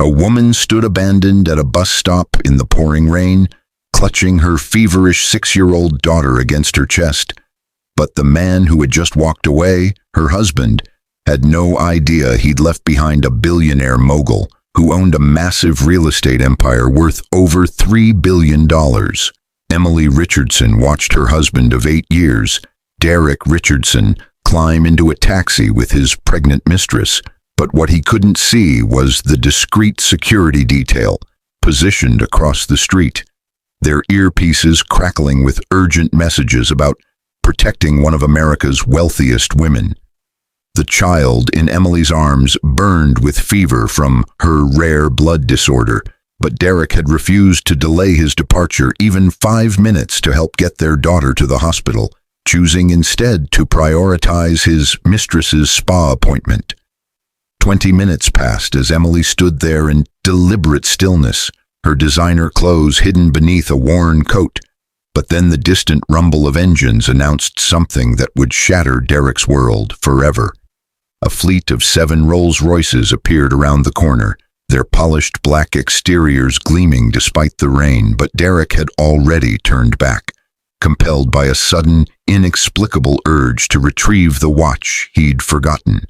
A woman stood abandoned at a bus stop in the pouring rain, clutching her feverish 6-year-old daughter against her chest. But the man who had just walked away, her husband, had no idea he'd left behind a billionaire mogul who owned a massive real estate empire worth over $3 billion. Emily Richardson watched her husband of 8 years, Derek Richardson, climb into a taxi with his pregnant mistress, but what he couldn't see was the discreet security detail positioned across the street, their earpieces crackling with urgent messages about protecting one of America's wealthiest women. The child in Emily's arms burned with fever from her rare blood disorder, but Derek had refused to delay his departure even 5 minutes to help get their daughter to the hospital, choosing instead to prioritize his mistress's spa appointment. 20 minutes passed as Emily stood there in deliberate stillness, her designer clothes hidden beneath a worn coat. But then the distant rumble of engines announced something that would shatter Derek's world forever. A fleet of 7 Rolls-Royces appeared around the corner, their polished black exteriors gleaming despite the rain, but Derek had already turned back, compelled by a sudden, inexplicable urge to retrieve the watch he'd forgotten.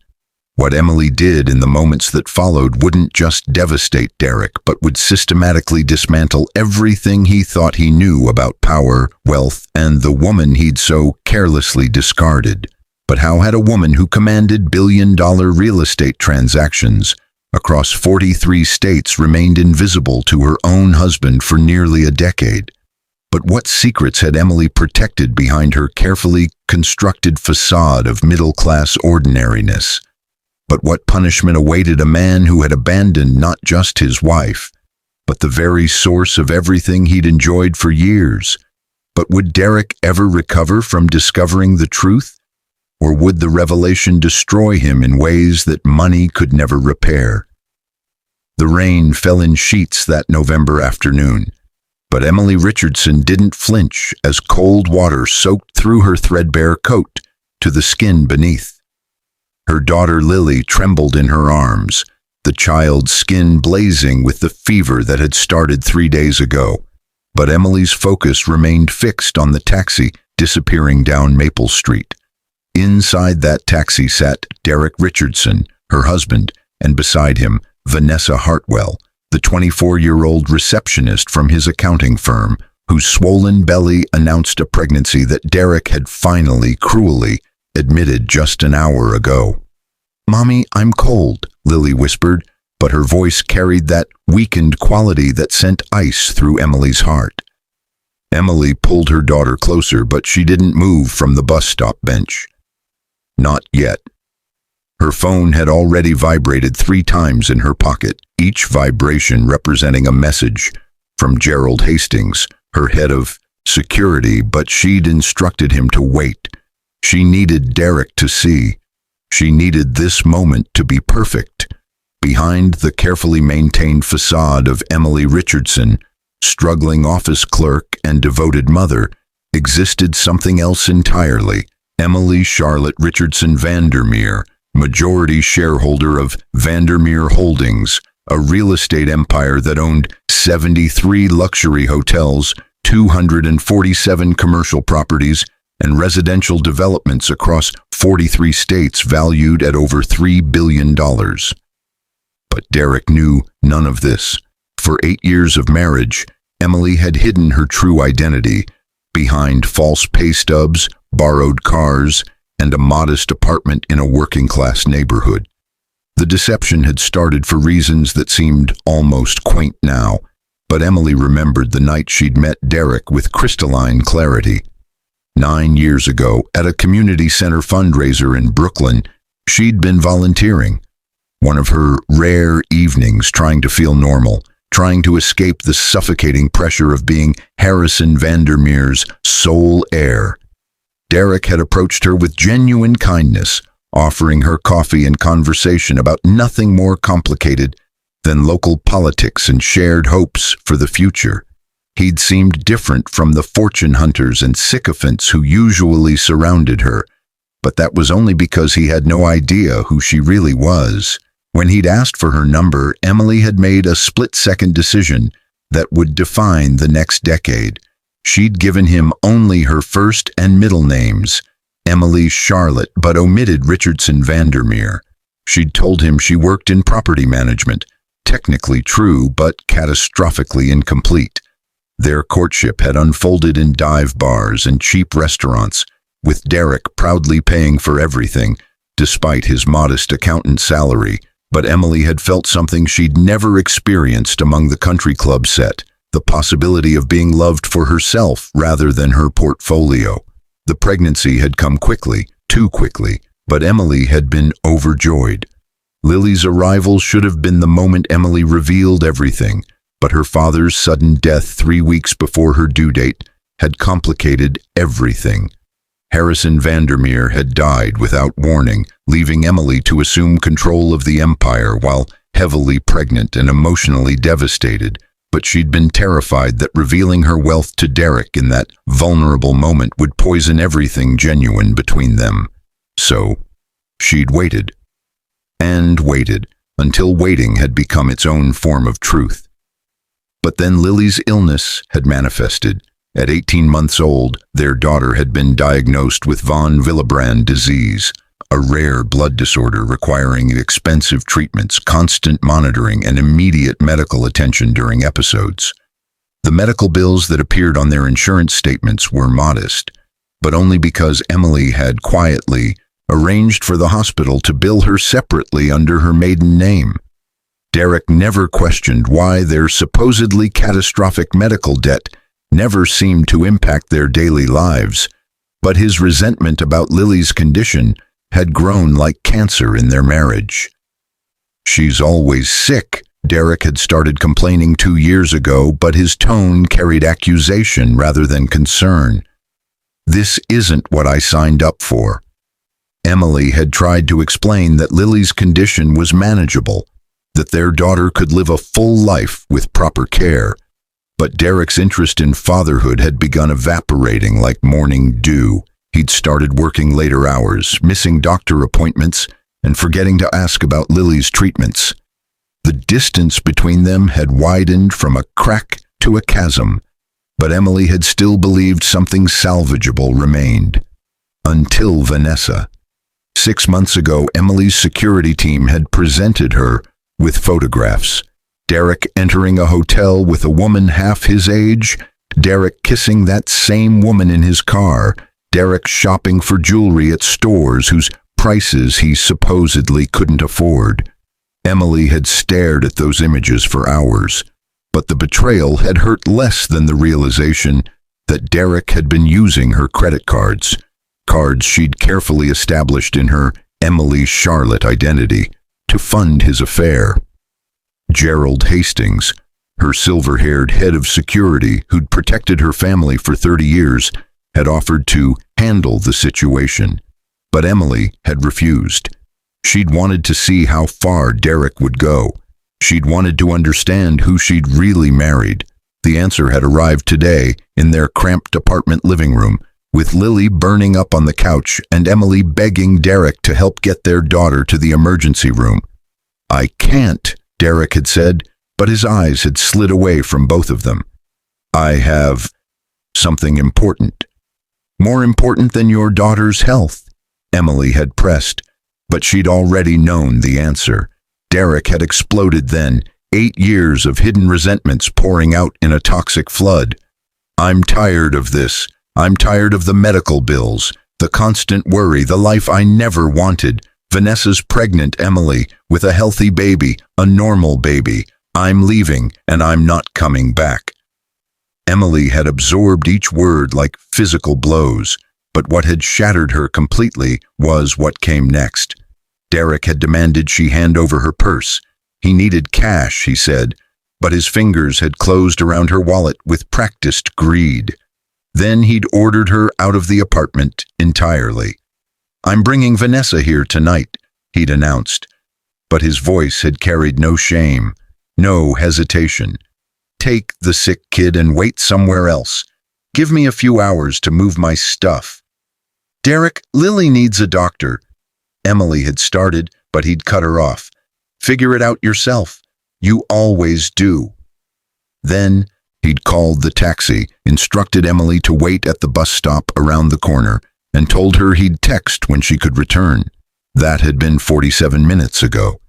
What Emily did in the moments that followed wouldn't just devastate Derek, but would systematically dismantle everything he thought he knew about power, wealth, and the woman he'd so carelessly discarded. But how had a woman who commanded billion-dollar real estate transactions across 43 states remained invisible to her own husband for nearly a decade? But what secrets had Emily protected behind her carefully constructed facade of middle-class ordinariness? But what punishment awaited a man who had abandoned not just his wife, but the very source of everything he'd enjoyed for years? But would Derek ever recover from discovering the truth? Or would the revelation destroy him in ways that money could never repair? The rain fell in sheets that November afternoon, but Emily Richardson didn't flinch as cold water soaked through her threadbare coat to the skin beneath. Her daughter Lily trembled in her arms, the child's skin blazing with the fever that had started 3 days ago. But Emily's focus remained fixed on the taxi disappearing down Maple Street. Inside that taxi sat Derek Richardson, her husband, and beside him, Vanessa Hartwell, the 24-year-old receptionist from his accounting firm, whose swollen belly announced a pregnancy that Derek had finally, cruelly, admitted just an hour ago. "Mommy, I'm cold," Lily whispered, but her voice carried that weakened quality that sent ice through Emily's heart. Emily pulled her daughter closer, but she didn't move from the bus stop bench. Not yet. Her phone had already vibrated 3 times in her pocket, each vibration representing a message from Gerald Hastings, her head of security, but she'd instructed him to wait. She needed Derek to see. She needed this moment to be perfect. Behind the carefully maintained facade of Emily Richardson, struggling office clerk and devoted mother, existed something else entirely. Emily Charlotte Richardson Vandermeer, majority shareholder of Vandermeer Holdings, a real estate empire that owned 73 luxury hotels, 247 commercial properties, and residential developments across 43 states valued at over $3 billion. But Derek knew none of this. For 8 years of marriage, Emily had hidden her true identity behind false pay stubs, borrowed cars, and a modest apartment in a working-class neighborhood. The deception had started for reasons that seemed almost quaint now, but Emily remembered the night she'd met Derek with crystalline clarity. 9 years ago, at a community center fundraiser in Brooklyn, she'd been volunteering. One of her rare evenings trying to feel normal, trying to escape the suffocating pressure of being Harrison Vandermeer's sole heir. Derek had approached her with genuine kindness, offering her coffee and conversation about nothing more complicated than local politics and shared hopes for the future. He'd seemed different from the fortune hunters and sycophants who usually surrounded her, but that was only because he had no idea who she really was. When he'd asked for her number, Emily had made a split-second decision that would define the next decade. She'd given him only her first and middle names, Emily Charlotte, but omitted Richardson Vandermeer. She'd told him she worked in property management, technically true but catastrophically incomplete. Their courtship had unfolded in dive bars and cheap restaurants, with Derek proudly paying for everything, despite his modest accountant salary. But Emily had felt something she'd never experienced among the country club set, the possibility of being loved for herself rather than her portfolio. The pregnancy had come quickly, too quickly, but Emily had been overjoyed. Lily's arrival should have been the moment Emily revealed everything, but her father's sudden death 3 weeks before her due date had complicated everything. Harrison Vandermeer had died without warning, leaving Emily to assume control of the empire while heavily pregnant and emotionally devastated. But she'd been terrified that revealing her wealth to Derek in that vulnerable moment would poison everything genuine between them. So, she'd waited. And waited, until waiting had become its own form of truth. But then Lily's illness had manifested. At 18 months old, their daughter had been diagnosed with von Willebrand disease, a rare blood disorder requiring expensive treatments, constant monitoring, and immediate medical attention during episodes. The medical bills that appeared on their insurance statements were modest, but only because Emily had quietly arranged for the hospital to bill her separately under her maiden name. Derek never questioned why their supposedly catastrophic medical debt never seemed to impact their daily lives, but his resentment about Lily's condition had grown like cancer in their marriage. "She's always sick," Derek had started complaining 2 years ago, but his tone carried accusation rather than concern. "This isn't what I signed up for." Emily had tried to explain that Lily's condition was manageable, that their daughter could live a full life with proper care. But Derek's interest in fatherhood had begun evaporating like morning dew. He'd started working later hours, missing doctor appointments, and forgetting to ask about Lily's treatments. The distance between them had widened from a crack to a chasm, but Emily had still believed something salvageable remained. Until Vanessa. 6 months ago, Emily's security team had presented her with photographs. Derek entering a hotel with a woman half his age, Derek kissing that same woman in his car, Derek shopping for jewelry at stores whose prices he supposedly couldn't afford. Emily had stared at those images for hours, but the betrayal had hurt less than the realization that Derek had been using her credit cards she'd carefully established in her Emily Charlotte identity, to fund his affair. Gerald Hastings, her silver-haired head of security who'd protected her family for 30 years, had offered to handle the situation, but Emily had refused. She'd wanted to see how far Derek would go. She'd wanted to understand who she'd really married. The answer had arrived today in their cramped apartment living room, with Lily burning up on the couch and Emily begging Derek to help get their daughter to the emergency room. "I can't," Derek had said, but his eyes had slid away from both of them. "I have something important." "More important than your daughter's health?" Emily had pressed, but she'd already known the answer. Derek had exploded then, 8 years of hidden resentments pouring out in a toxic flood. "I'm tired of this. I'm tired of the medical bills, the constant worry, the life I never wanted. Vanessa's pregnant, Emily, with a healthy baby, a normal baby. I'm leaving, and I'm not coming back." Emily had absorbed each word like physical blows, but what had shattered her completely was what came next. Derek had demanded she hand over her purse. He needed cash, he said, but his fingers had closed around her wallet with practiced greed. Then he'd ordered her out of the apartment entirely. "I'm bringing Vanessa here tonight," he'd announced, but his voice had carried no shame, no hesitation. "Take the sick kid and wait somewhere else. Give me a few hours to move my stuff." "Derek, Lily needs a doctor." Emily had started, but he'd cut her off. Figure it out yourself. You always do. Then he'd called the taxi, instructed Emily to wait at the bus stop around the corner, and told her he'd text when she could return. That had been 47 minutes ago.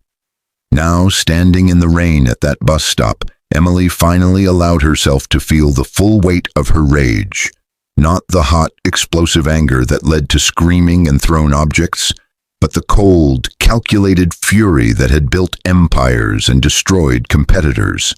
Now, standing in the rain at that bus stop, Emily finally allowed herself to feel the full weight of her rage. Not the hot, explosive anger that led to screaming and thrown objects, but the cold, calculated fury that had built empires and destroyed competitors.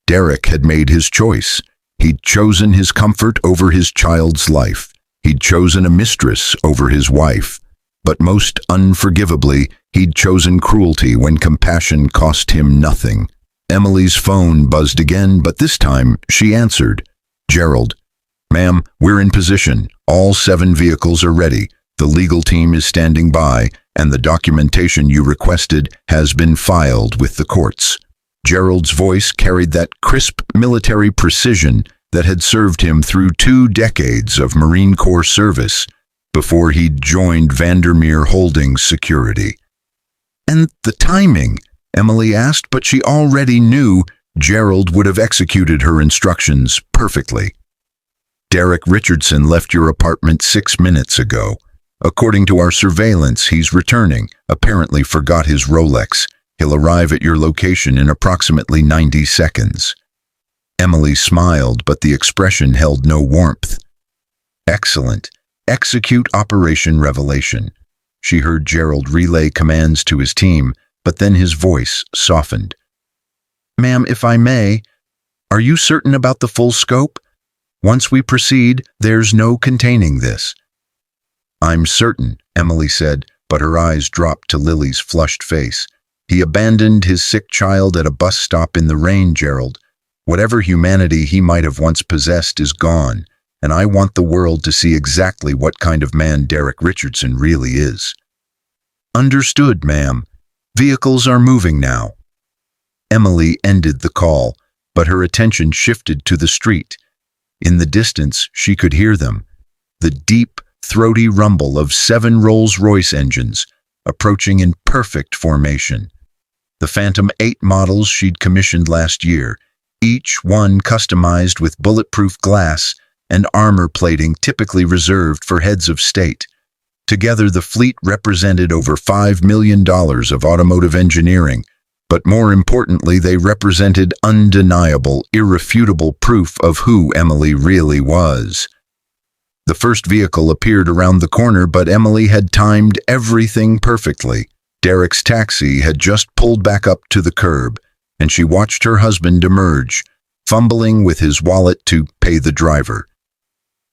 Derek had made his choice. He'd chosen his comfort over his child's life. He'd chosen a mistress over his wife. But most unforgivably, he'd chosen cruelty when compassion cost him nothing. Emily's phone buzzed again, but this time she answered. "Gerald." "Ma'am, we're in position. All 7 vehicles are ready. The legal team is standing by, and the documentation you requested has been filed with the courts." Gerald's voice carried that crisp military precision that had served him through 2 decades of Marine Corps service before he'd joined Vandermeer Holdings Security. "And the timing?" Emily asked, but she already knew Gerald would have executed her instructions perfectly. "Derek Richardson left your apartment 6 minutes ago. According to our surveillance, he's returning, apparently forgot his Rolex. He'll arrive at your location in approximately 90 seconds. Emily smiled, but the expression held no warmth. "Excellent. Execute Operation Revelation." She heard Gerald relay commands to his team, but then his voice softened. "Ma'am, if I may, are you certain about the full scope? Once we proceed, there's no containing this." "I'm certain," Emily said, but her eyes dropped to Lily's flushed face. "He abandoned his sick child at a bus stop in the rain, Gerald. Whatever humanity he might have once possessed is gone, and I want the world to see exactly what kind of man Derek Richardson really is." "Understood, ma'am. Vehicles are moving now." Emily ended the call, but her attention shifted to the street. In the distance, she could hear them. The deep, throaty rumble of 7 Rolls-Royce engines, approaching in perfect formation. The Phantom 8 models she'd commissioned last year, each one customized with bulletproof glass and armor plating typically reserved for heads of state. Together, the fleet represented over $5 million of automotive engineering, but more importantly, they represented undeniable, irrefutable proof of who Emily really was. The first vehicle appeared around the corner, but Emily had timed everything perfectly. Derek's taxi had just pulled back up to the curb, and she watched her husband emerge, fumbling with his wallet to pay the driver.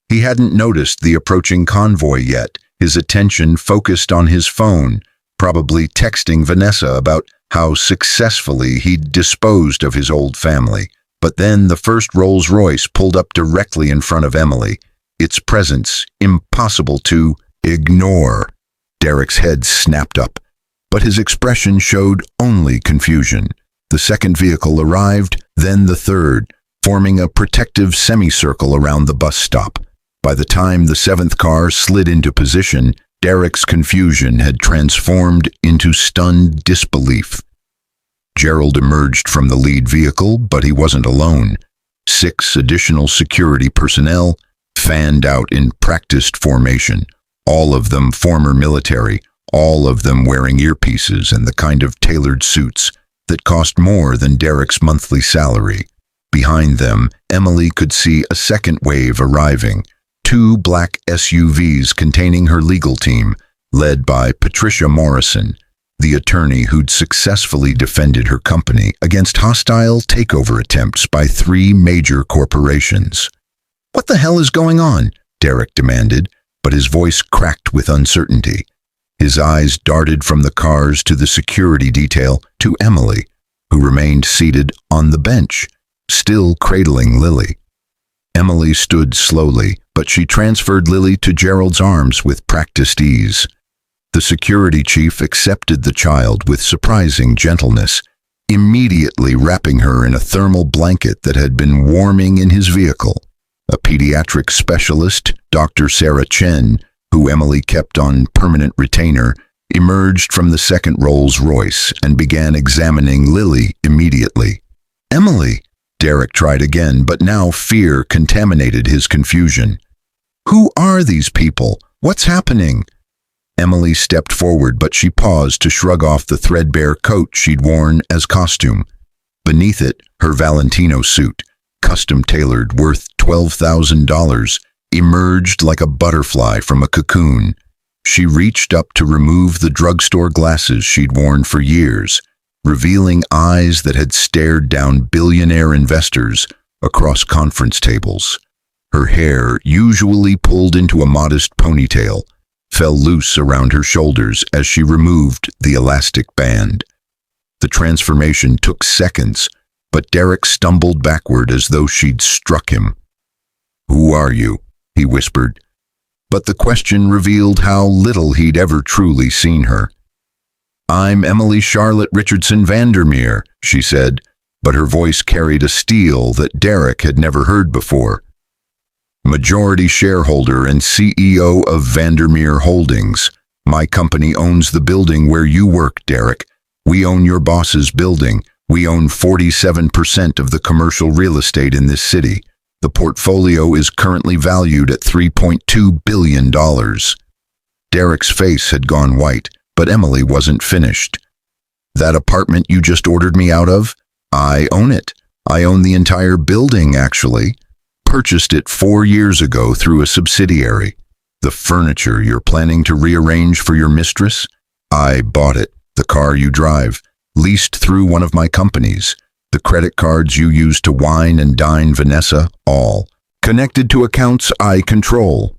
He hadn't noticed the approaching convoy yet, his attention focused on his phone, probably texting Vanessa about how successfully he'd disposed of his old family. But then the first Rolls-Royce pulled up directly in front of Emily, its presence impossible to ignore. Derek's head snapped up, but his expression showed only confusion. The second vehicle arrived, then the third, forming a protective semicircle around the bus stop. By the time the 7th car slid into position, Derek's confusion had transformed into stunned disbelief. Gerald emerged from the lead vehicle, but he wasn't alone. 6 additional security personnel fanned out in practiced formation, all of them former military, all of them wearing earpieces and the kind of tailored suits that cost more than Derek's monthly salary. Behind them, Emily could see a second wave arriving, 2 black SUVs containing her legal team, led by Patricia Morrison, the attorney who'd successfully defended her company against hostile takeover attempts by 3 major corporations. "What the hell is going on?" Derek demanded, but his voice cracked with uncertainty. His eyes darted from the cars to the security detail to Emily, who remained seated on the bench, still cradling Lily. Emily stood slowly, but she transferred Lily to Gerald's arms with practiced ease. The security chief accepted the child with surprising gentleness, immediately wrapping her in a thermal blanket that had been warming in his vehicle. A pediatric specialist, Dr. Sarah Chen, who Emily kept on permanent retainer, emerged from the second Rolls Royce and began examining Lily immediately. "Emily," Derek tried again, but now fear contaminated his confusion. "Who are these people? What's happening?" Emily stepped forward, but she paused to shrug off the threadbare coat she'd worn as costume. Beneath it, her Valentino suit, custom-tailored, worth $12,000, emerged like a butterfly from a cocoon. She reached up to remove the drugstore glasses she'd worn for years, revealing eyes that had stared down billionaire investors across conference tables. Her hair, usually pulled into a modest ponytail, fell loose around her shoulders as she removed the elastic band. The transformation took seconds, but Derek stumbled backward as though she'd struck him. "Who are you?" he whispered. But the question revealed how little he'd ever truly seen her. "I'm Emily Charlotte Richardson Vandermeer," she said, but her voice carried a steel that Derek had never heard before. "Majority shareholder and CEO of Vandermeer Holdings. My company owns the building where you work, Derek. We own your boss's building. We own 47% of the commercial real estate in this city. The portfolio is currently valued at $3.2 billion. Derek's face had gone white, but Emily wasn't finished. "That apartment you just ordered me out of? I own it. I own the entire building, actually. Purchased it 4 years ago through a subsidiary. The furniture you're planning to rearrange for your mistress? I bought it. The car you drive, leased through one of my companies. The credit cards you use to wine and dine Vanessa, all connected to accounts I control."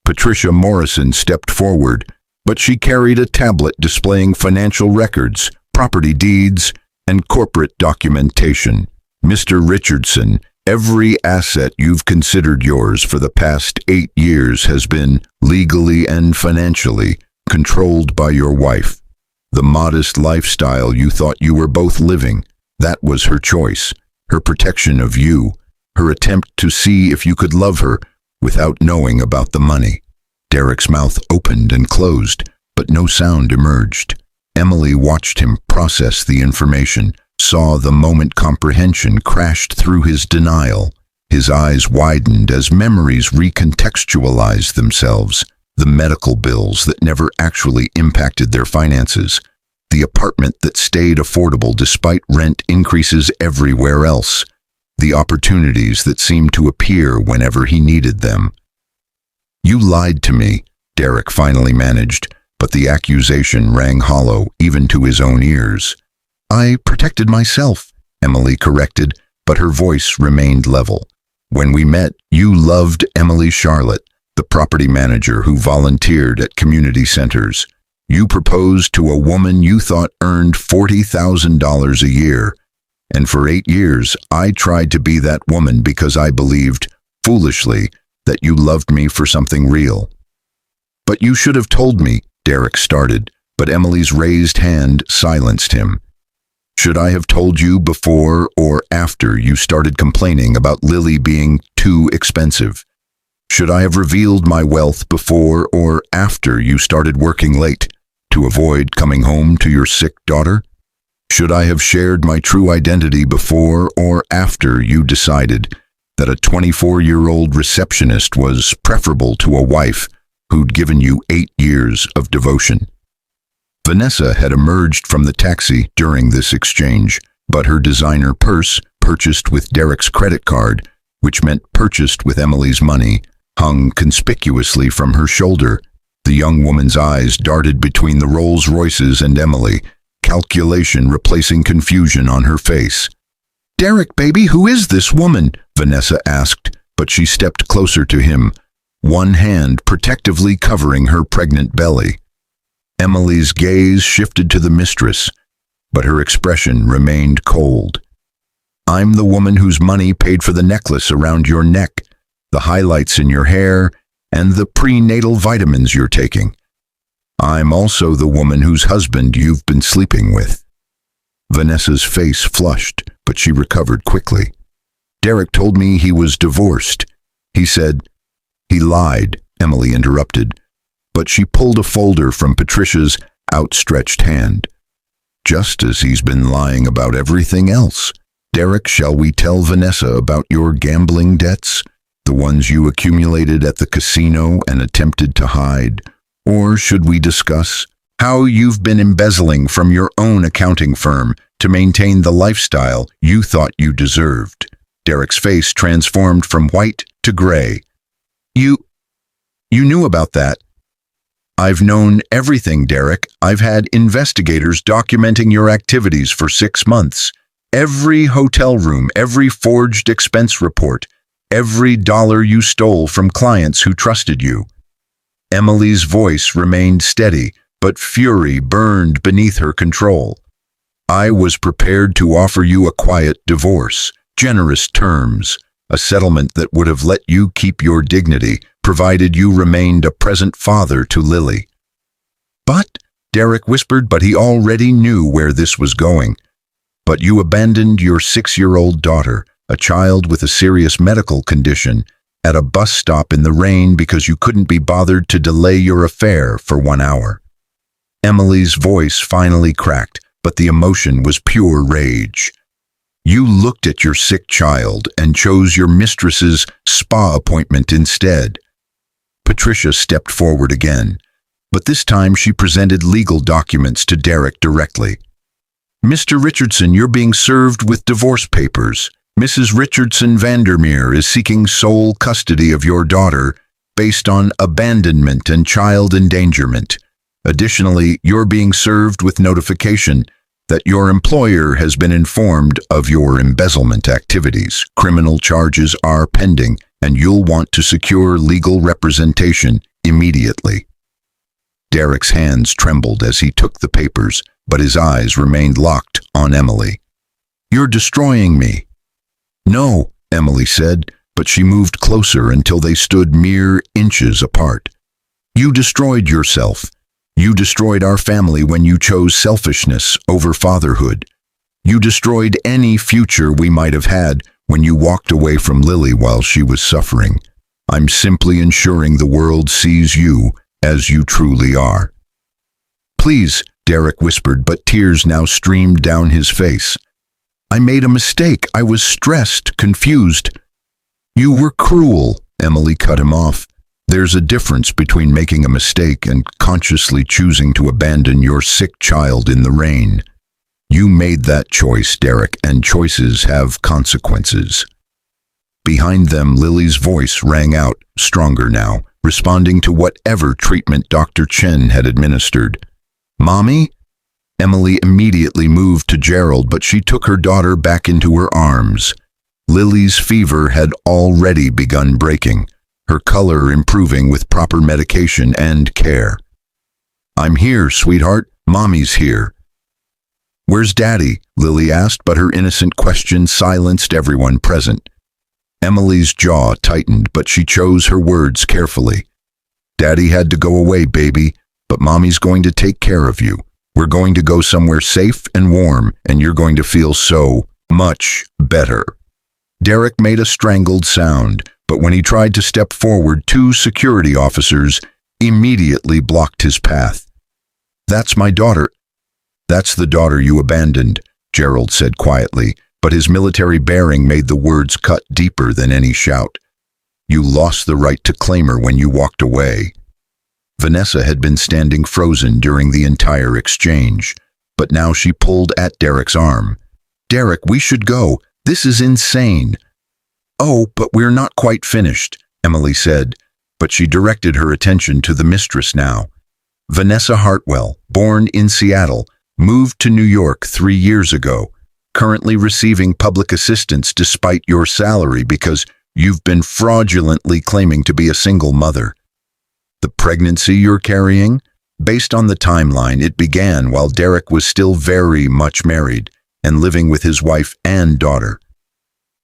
Patricia Morrison stepped forward, but she carried a tablet displaying financial records, property deeds, and corporate documentation. "Mr. Richardson, every asset you've considered yours for the past 8 years has been, legally and financially, controlled by your wife. The modest lifestyle you thought you were both living, that was her choice, her protection of you, her attempt to see if you could love her without knowing about the money." Derek's mouth opened and closed, but no sound emerged. Emily watched him process the information, saw the moment comprehension crashed through his denial. His eyes widened as memories recontextualized themselves. The medical bills that never actually impacted their finances. The apartment that stayed affordable despite rent increases everywhere else. The opportunities that seemed to appear whenever he needed them. "You lied to me," Derek finally managed, but the accusation rang hollow even to his own ears. "I protected myself," Emily corrected, but her voice remained level. "When we met, you loved Emily Charlotte, the property manager who volunteered at community centers. You proposed to a woman you thought earned $40,000 a year. And for 8 years, I tried to be that woman because I believed, foolishly, that you loved me for something real." "But you should have told me," Derek started, but Emily's raised hand silenced him. "Should I have told you before or after you started complaining about Lily being too expensive? Should I have revealed my wealth before or after you started working late to avoid coming home to your sick daughter? Should I have shared my true identity before or after you decided that a 24-year-old receptionist was preferable to a wife who'd given you 8 years of devotion?" Vanessa had emerged from the taxi during this exchange, but her designer purse, purchased with Derek's credit card, which meant purchased with Emily's money, hung conspicuously from her shoulder. The young woman's eyes darted between the Rolls Royces and Emily, calculation replacing confusion on her face. "Derek, baby, who is this woman?" Vanessa asked, but she stepped closer to him, one hand protectively covering her pregnant belly. Emily's gaze shifted to the mistress, but her expression remained cold. "I'm the woman whose money paid for the necklace around your neck, the highlights in your hair, and the prenatal vitamins you're taking. I'm also the woman whose husband you've been sleeping with." Vanessa's face flushed, but she recovered quickly. "Derek told me he was divorced. He said—" "He lied," Emily interrupted, but she pulled a folder from Patricia's outstretched hand. Just as he's been lying about everything else. Derek, shall we tell Vanessa about your gambling debts? The ones you accumulated at the casino and attempted to hide? Or should we discuss how you've been embezzling from your own accounting firm to maintain the lifestyle you thought you deserved? Derek's face transformed from white to gray. You knew about that? I've known everything, Derek. I've had investigators documenting your activities for 6 months. Every hotel room, every forged expense report, every dollar you stole from clients who trusted you. Emily's voice remained steady, but fury burned beneath her control. I was prepared to offer you a quiet divorce, generous terms, a settlement that would have let you keep your dignity, provided you remained a present father to Lily. But, Derek whispered, but he already knew where this was going. But you abandoned your 6-year-old daughter, a child with a serious medical condition, at a bus stop in the rain because you couldn't be bothered to delay your affair for 1 hour. Emily's voice finally cracked, but the emotion was pure rage. You looked at your sick child and chose your mistress's spa appointment instead. Patricia stepped forward again, but this time she presented legal documents to Derek directly. Mr. Richardson, you're being served with divorce papers. Mrs. Richardson Vandermeer is seeking sole custody of your daughter based on abandonment and child endangerment. Additionally, you're being served with notification that your employer has been informed of your embezzlement activities. Criminal charges are pending, and you'll want to secure legal representation immediately. Derek's hands trembled as he took the papers, but his eyes remained locked on Emily. You're destroying me. No, Emily said, but she moved closer until they stood mere inches apart. You destroyed yourself. You destroyed our family when you chose selfishness over fatherhood. You destroyed any future we might have had when you walked away from Lily while she was suffering. I'm simply ensuring the world sees you as you truly are. Please, Derek whispered, but tears now streamed down his face. I made a mistake. I was stressed, confused. You were cruel, Emily cut him off. There's a difference between making a mistake and consciously choosing to abandon your sick child in the rain. You made that choice, Derek, and choices have consequences. Behind them, Lily's voice rang out, stronger now, responding to whatever treatment Dr. Chen had administered. Mommy? Emily immediately moved to Gerald, but she took her daughter back into her arms. Lily's fever had already begun breaking, her color improving with proper medication and care. I'm here, sweetheart. Mommy's here. Where's Daddy? Lily asked, but her innocent question silenced everyone present. Emily's jaw tightened, but she chose her words carefully. Daddy had to go away, baby, but Mommy's going to take care of you. We're going to go somewhere safe and warm, and you're going to feel so much better. Derek made a strangled sound, but when he tried to step forward, 2 security officers immediately blocked his path. That's my daughter. That's the daughter you abandoned, Gerald said quietly, but his military bearing made the words cut deeper than any shout. You lost the right to claim her when you walked away. Vanessa had been standing frozen during the entire exchange, but now she pulled at Derek's arm. Derek, we should go. This is insane. Oh, but we're not quite finished, Emily said, but she directed her attention to the mistress now. Vanessa Hartwell, born in Seattle, moved to New York 3 years ago, currently receiving public assistance despite your salary because you've been fraudulently claiming to be a single mother. The pregnancy you're carrying? Based on the timeline, it began while Derek was still very much married and living with his wife and daughter.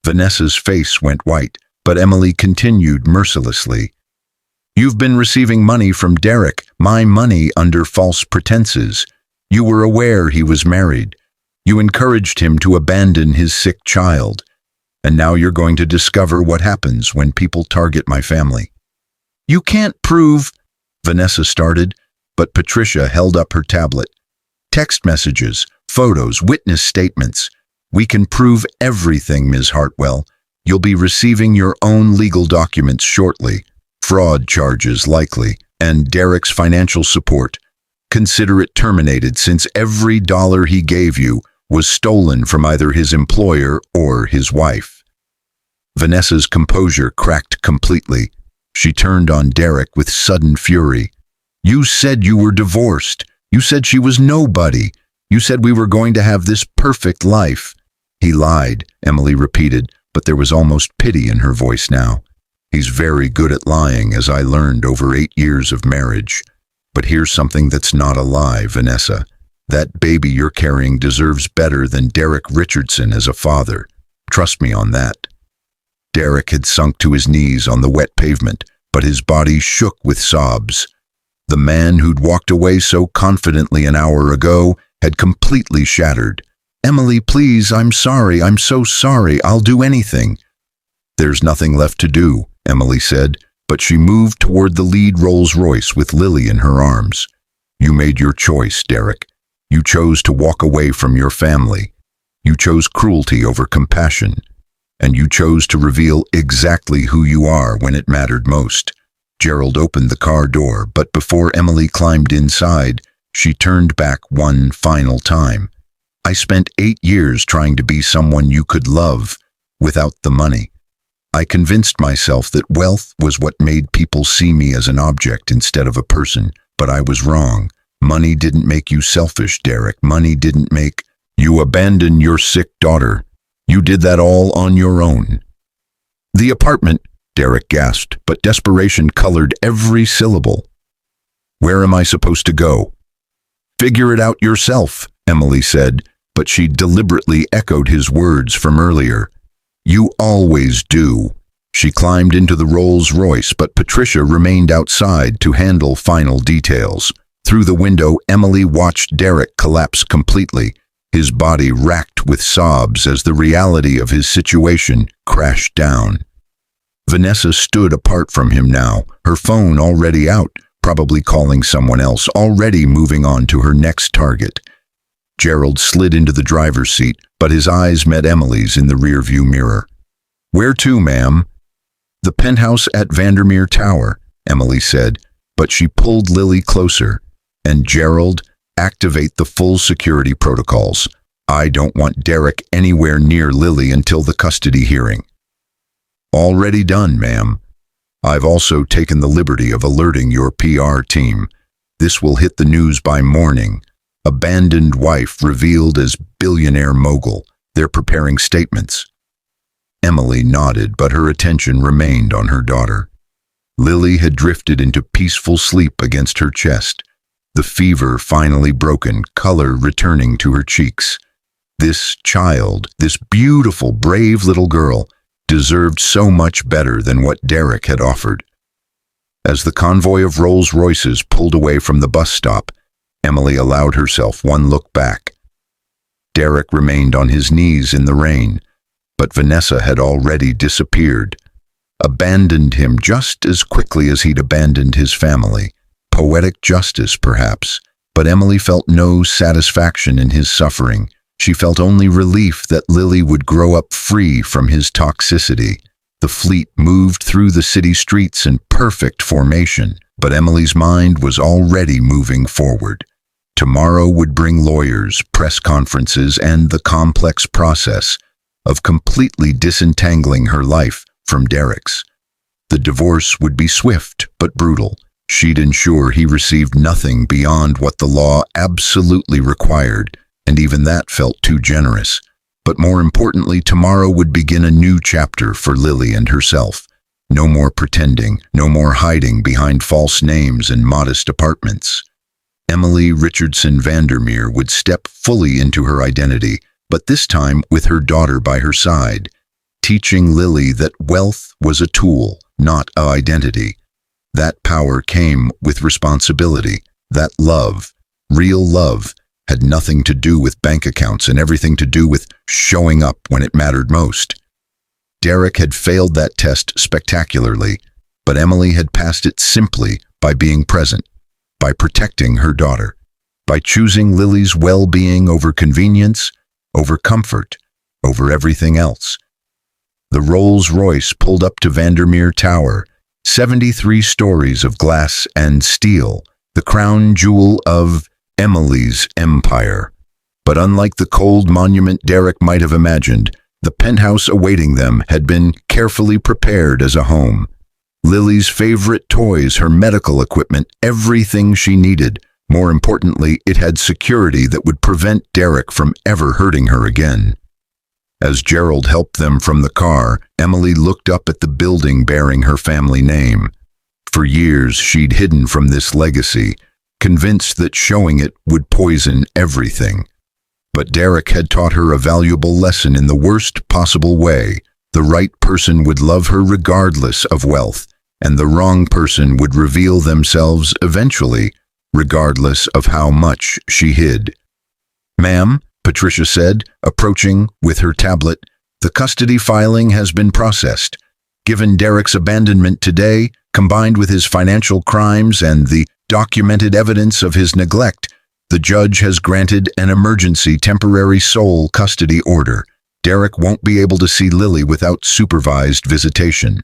Vanessa's face went white, but Emily continued mercilessly. You've been receiving money from Derek, my money, under false pretenses. You were aware he was married. You encouraged him to abandon his sick child. And now you're going to discover what happens when people target my family. You can't prove, Vanessa started, but Patricia held up her tablet. Text messages, photos, witness statements. We can prove everything, Ms. Hartwell. You'll be receiving your own legal documents shortly. Fraud charges likely, and Derek's financial support. Consider it terminated since every dollar he gave you was stolen from either his employer or his wife. Vanessa's composure cracked completely. She turned on Derek with sudden fury. You said you were divorced. You said she was nobody. You said we were going to have this perfect life. He lied, Emily repeated, but there was almost pity in her voice now. He's very good at lying, as I learned over 8 years of marriage. But here's something that's not a lie, Vanessa. That baby you're carrying deserves better than Derek Richardson as a father. Trust me on that. Derek had sunk to his knees on the wet pavement, but his body shook with sobs. The man who'd walked away so confidently an hour ago had completely shattered. Emily, please, I'm sorry. I'm so sorry. I'll do anything. There's nothing left to do, Emily said, but she moved toward the lead Rolls-Royce with Lily in her arms. You made your choice, Derek. You chose to walk away from your family. You chose cruelty over compassion. And you chose to reveal exactly who you are when it mattered most. Gerald opened the car door, but before Emily climbed inside, she turned back one final time. I spent 8 years trying to be someone you could love without the money. I convinced myself that wealth was what made people see me as an object instead of a person, but I was wrong. Money didn't make you selfish, Derek. Money didn't make you abandon your sick daughter. You did that all on your own. The apartment, Derek gasped, but desperation colored every syllable. Where am I supposed to go? Figure it out yourself, Emily said, but she deliberately echoed his words from earlier. You always do. She climbed into the Rolls-Royce, but Patricia remained outside to handle final details. Through the window, Emily watched Derek collapse completely, his body racked with sobs as the reality of his situation crashed down. Vanessa stood apart from him now, her phone already out, probably calling someone else, already moving on to her next target. Gerald slid into the driver's seat, but his eyes met Emily's in the rearview mirror. Where to, ma'am? The penthouse at Vandermeer Tower, Emily said, but she pulled Lily closer. And Gerald, activate the full security protocols. I don't want Derek anywhere near Lily until the custody hearing. Already done, ma'am. I've also taken the liberty of alerting your PR team. This will hit the news by morning. Abandoned wife revealed as billionaire mogul. They're preparing statements. Emily nodded, but her attention remained on her daughter. Lily had drifted into peaceful sleep against her chest, the fever finally broken, color returning to her cheeks. This child, this beautiful, brave little girl, deserved so much better than what Derek had offered. As the convoy of Rolls-Royces pulled away from the bus stop, Emily allowed herself one look back. Derek remained on his knees in the rain, but Vanessa had already disappeared, abandoned him just as quickly as he'd abandoned his family. Poetic justice, perhaps, but Emily felt no satisfaction in his suffering. She felt only relief that Lily would grow up free from his toxicity. The fleet moved through the city streets in perfect formation, but Emily's mind was already moving forward. Tomorrow would bring lawyers, press conferences, and the complex process of completely disentangling her life from Derek's. The divorce would be swift but brutal. She'd ensure he received nothing beyond what the law absolutely required, and even that felt too generous. But more importantly, tomorrow would begin a new chapter for Lily and herself. No more pretending, no more hiding behind false names and modest apartments. Emily Richardson Vandermeer would step fully into her identity, but this time with her daughter by her side, teaching Lily that wealth was a tool, not an identity. That power came with responsibility. That love, real love, had nothing to do with bank accounts and everything to do with showing up when it mattered most. Derek had failed that test spectacularly, but Emily had passed it simply by being present. by protecting her daughter, by choosing Lily's well-being over convenience, over comfort, over everything else. The Rolls-Royce pulled up to Vandermeer Tower, 73 stories of glass and steel, the crown jewel of Emily's empire. But unlike the cold monument Derek might have imagined, the penthouse awaiting them had been carefully prepared as a home. Lily's favorite toys, her medical equipment, everything she needed. More importantly, it had security that would prevent Derek from ever hurting her again. As Gerald helped them from the car, Emily looked up at the building bearing her family name. For years, she'd hidden from this legacy, convinced that showing it would poison everything. But Derek had taught her a valuable lesson in the worst possible way. The right person would love her regardless of wealth, and the wrong person would reveal themselves eventually, regardless of how much she hid. "Ma'am," Patricia said, approaching with her tablet, "the custody filing has been processed. Given Derek's abandonment today, combined with his financial crimes and the documented evidence of his neglect, the judge has granted an emergency temporary sole custody order. Derek won't be able to see Lily without supervised visitation."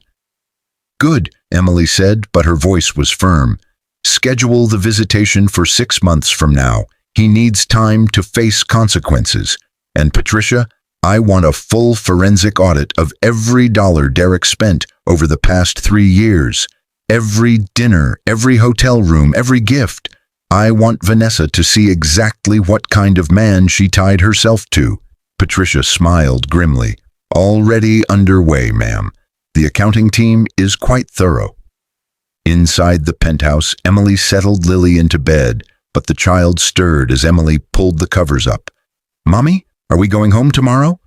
"Good," Emily said, but her voice was firm. "Schedule the visitation for 6 months from now. He needs time to face consequences. And Patricia, I want a full forensic audit of every dollar Derek spent over the past 3 years. Every dinner, every hotel room, every gift. I want Vanessa to see exactly what kind of man she tied herself to." Patricia smiled grimly. "Already underway, ma'am. The accounting team is quite thorough." Inside the penthouse, Emily settled Lily into bed, but the child stirred as Emily pulled the covers up. "Mommy, are we going home tomorrow?"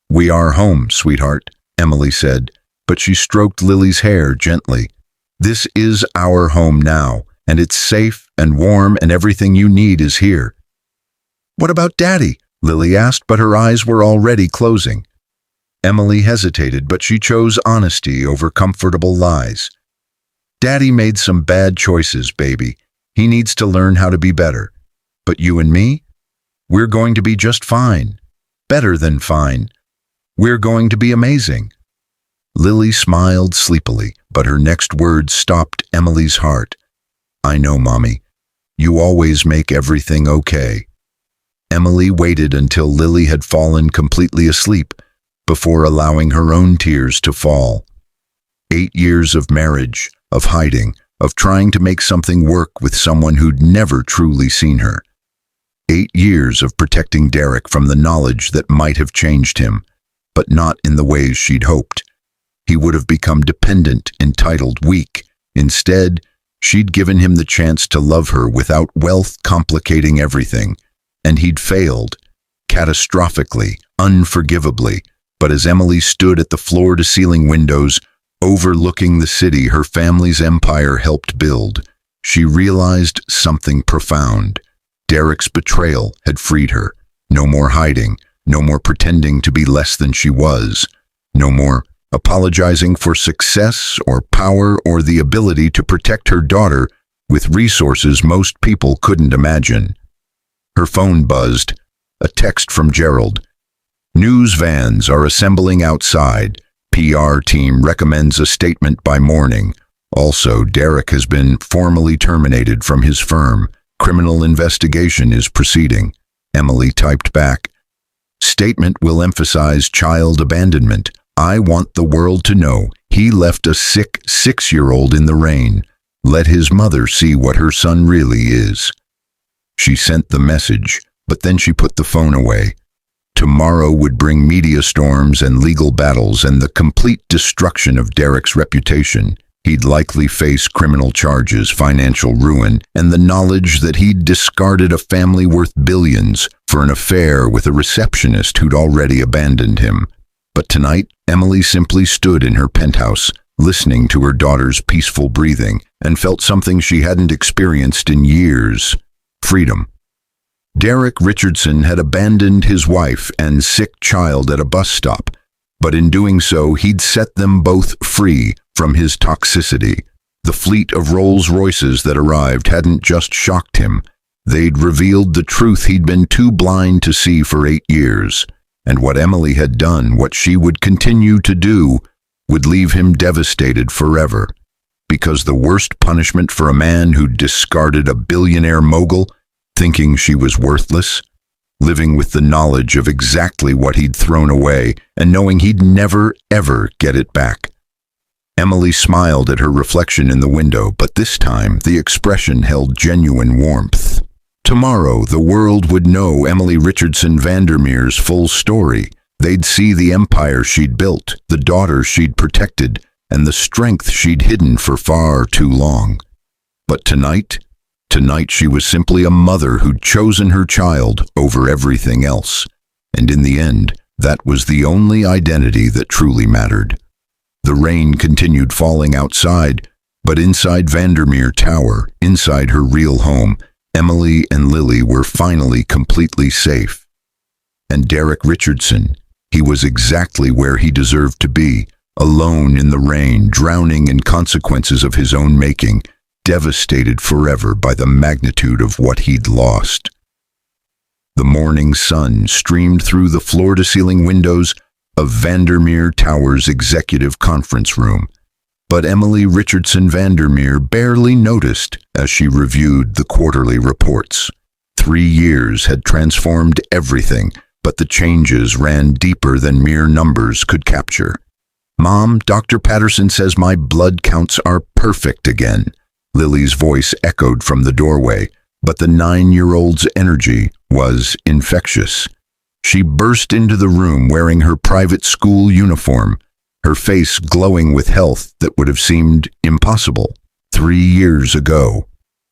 "We are home, sweetheart," Emily said, but she stroked Lily's hair gently. "This is our home now, and it's safe and warm and everything you need is here." "What about Daddy?" Lily asked, but her eyes were already closing. Emily hesitated, but she chose honesty over comfortable lies. "Daddy made some bad choices, baby. He needs to learn how to be better. But you and me? We're going to be just fine. Better than fine. We're going to be amazing." Lily smiled sleepily, but her next words stopped Emily's heart. "I know, Mommy. You always make everything okay." Emily waited until Lily had fallen completely asleep before allowing her own tears to fall. 8 years of marriage, of hiding, of trying to make something work with someone who'd never truly seen her. 8 years of protecting Derek from the knowledge that might have changed him, but not in the ways she'd hoped. He would have become dependent, entitled, weak. Instead, she'd given him the chance to love her without wealth complicating everything, and he'd failed, catastrophically, unforgivably. But as Emily stood at the floor-to-ceiling windows, overlooking the city her family's empire helped build, she realized something profound. Derek's betrayal had freed her. No more hiding, no more pretending to be less than she was, no more apologizing for success or power or the ability to protect her daughter with resources most people couldn't imagine. Her phone buzzed, a text from Gerald. "News vans are assembling outside. PR team recommends a statement by morning. Also, Derek has been formally terminated from his firm. Criminal investigation is proceeding." Emily typed back, "Statement will emphasize child abandonment. I want the world to know he left a sick 6-year-old in the rain. Let his mother see what her son really is." She sent the message, but then she put the phone away. Tomorrow would bring media storms and legal battles and the complete destruction of Derek's reputation. He'd likely face criminal charges, financial ruin, and the knowledge that he'd discarded a family worth billions for an affair with a receptionist who'd already abandoned him. But tonight, Emily simply stood in her penthouse, listening to her daughter's peaceful breathing, and felt something she hadn't experienced in years: freedom. Derek Richardson had abandoned his wife and sick child at a bus stop, but in doing so, he'd set them both free from his toxicity. The fleet of Rolls-Royces that arrived hadn't just shocked him. They'd revealed the truth he'd been too blind to see for 8 years. And what Emily had done, what she would continue to do, would leave him devastated forever. Because the worst punishment for a man who'd discarded a billionaire mogul, thinking she was worthless, living with the knowledge of exactly what he'd thrown away and knowing he'd never, ever get it back. Emily smiled at her reflection in the window, but this time the expression held genuine warmth. Tomorrow, the world would know Emily Richardson Vandermeer's full story. They'd see the empire she'd built, the daughter she'd protected, and the strength she'd hidden for far too long. But tonight she was simply a mother who'd chosen her child over everything else. And in the end, that was the only identity that truly mattered. The rain continued falling outside, but inside Vandermeer Tower, inside her real home, Emily and Lily were finally completely safe. And Derek Richardson, he was exactly where he deserved to be, alone in the rain, drowning in consequences of his own making, devastated forever by the magnitude of what he'd lost. The morning sun streamed through the floor-to-ceiling windows of Vandermeer Tower's executive conference room, but Emily Richardson Vandermeer barely noticed as she reviewed the quarterly reports. 3 years had transformed everything, but the changes ran deeper than mere numbers could capture. "Mom, Dr. Patterson says my blood counts are perfect again." Lily's voice echoed from the doorway, but the 9-year-old's energy was infectious. She burst into the room wearing her private school uniform, her face glowing with health that would have seemed impossible 3 years ago.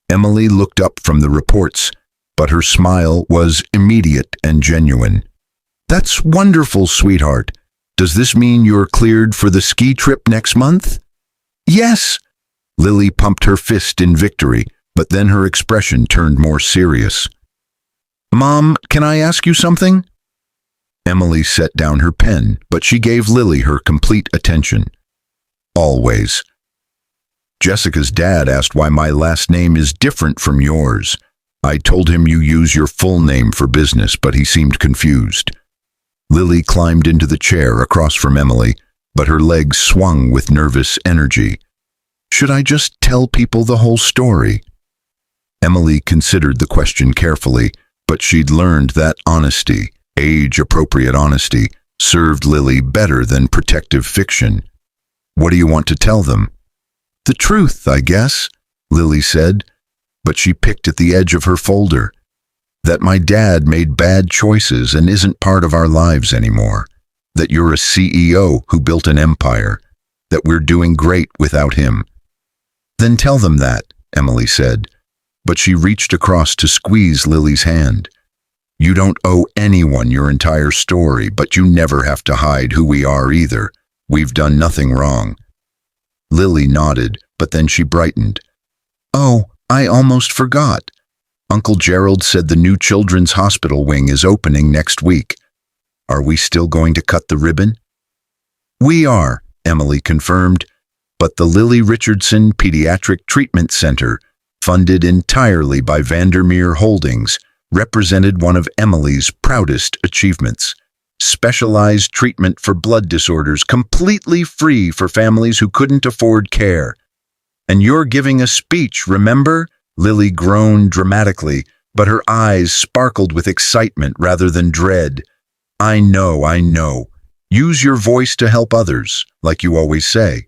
Emily looked up from the reports, but her smile was immediate and genuine. "That's wonderful, sweetheart. Does this mean you're cleared for the ski trip next month?" "Yes." Lily pumped her fist in victory, but then her expression turned more serious. "Mom, can I ask you something?" Emily set down her pen, but she gave Lily her complete attention. "Always." "Jessica's dad asked why my last name is different from yours. I told him you use your full name for business, but he seemed confused." Lily climbed into the chair across from Emily, but her legs swung with nervous energy. "Should I just tell people the whole story?" Emily considered the question carefully, but she'd learned that honesty, age-appropriate honesty, served Lily better than protective fiction. "What do you want to tell them?" "The truth, I guess," Lily said, but she picked at the edge of her folder. "That my dad made bad choices and isn't part of our lives anymore. That you're a CEO who built an empire. That we're doing great without him." "Then tell them that," Emily said, but she reached across to squeeze Lily's hand. "You don't owe anyone your entire story, but you never have to hide who we are either. We've done nothing wrong." Lily nodded, but then she brightened. "Oh, I almost forgot. Uncle Gerald said the new children's hospital wing is opening next week. Are we still going to cut the ribbon?" "We are," Emily confirmed, but the Lily Richardson Pediatric Treatment Center, funded entirely by Vandermeer Holdings, represented one of Emily's proudest achievements. Specialized treatment for blood disorders, completely free for families who couldn't afford care. "And you're giving a speech, remember?" Lily groaned dramatically, but her eyes sparkled with excitement rather than dread. I know. Use your voice to help others, like you always say."